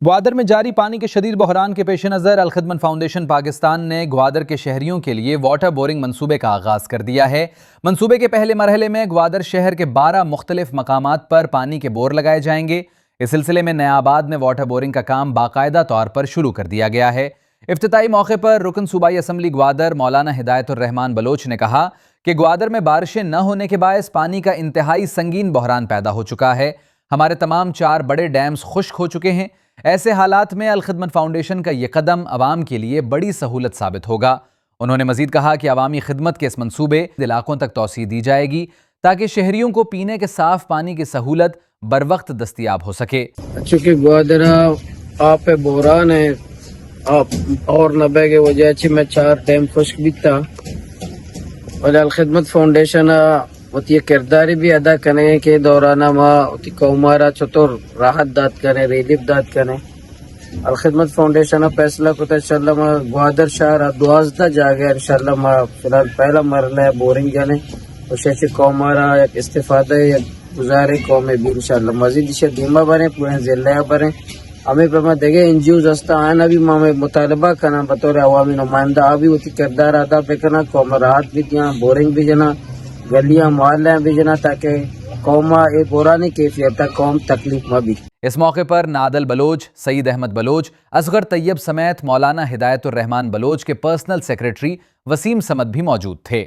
گوادر میں جاری پانی کے شدید بحران کے پیش نظر الخدمت فاؤنڈیشن پاکستان نے گوادر کے شہریوں کے لیے واٹر بورنگ منصوبے کا آغاز کر دیا ہے۔ منصوبے کے پہلے مرحلے میں گوادر شہر کے 12 مختلف مقامات پر پانی کے بور لگائے جائیں گے۔ اس سلسلے میں نیا آباد میں واٹر بورنگ کا کام باقاعدہ طور پر شروع کر دیا گیا ہے۔ افتتاحی موقع پر رکن صوبائی اسمبلی گوادر مولانا ہدایت الرحمان بلوچ نے کہا کہ گوادر میں بارشیں نہ ہونے کے باعث پانی کا انتہائی سنگین بحران پیدا ہو چکا ہے۔ ہمارے تمام 4 بڑے ڈیمز خشک ہو چکے ہیں۔ ایسے حالات میں الخدمت فاؤنڈیشن کا یہ قدم عوام کے لیے بڑی سہولت ثابت ہوگا۔ انہوں نے مزید کہا کہ عوامی خدمت کے اس منصوبے علاقوں تک توسیع دی جائے گی تاکہ شہریوں کو پینے کے صاف پانی کی سہولت بروقت دستیاب ہو سکے۔ چونکہ گوادر آپ بحران ہے اور نبے کے وجہ سے میں 4 ڈیم خشک بھی تھا اور الخدمت فاؤنڈیشن یہ کرداری بھی ادا کریں کہ دوران قومارا چطور راحت داد کریں ریلیف داد کریں۔ الخدمت فاؤنڈیشن فیصلہ کو انشاءاللہ گوادر شہر 12 جگہ انشاءاللہ فی الحال پہلا مرحلہ بورنگ جانے اور قومارا ایک استفادہ گزارے قوم بھی انشاءاللہ مزید اسے بیمہ بنے پورے ضلع بنے۔ ہمیں پر دیکھے NGOز ہستا آنا بھی ہمیں مطالبہ کرنا بطور عوامی نمائندہ ابھی ہوتی کردار ادا پہ کرنا قوم راحت بھی دیا بورنگ بھی جنا گلیاں محلے بھی جنا تاکہ قوما ایک بورانی کیفیت قوم تکلیف میں بھی۔ اس موقع پر نادل بلوچ، سعید احمد بلوچ، اصغر طیب سمیت مولانا ہدایت الرحمان بلوچ کے پرسنل سیکریٹری وسیم سمد بھی موجود تھے۔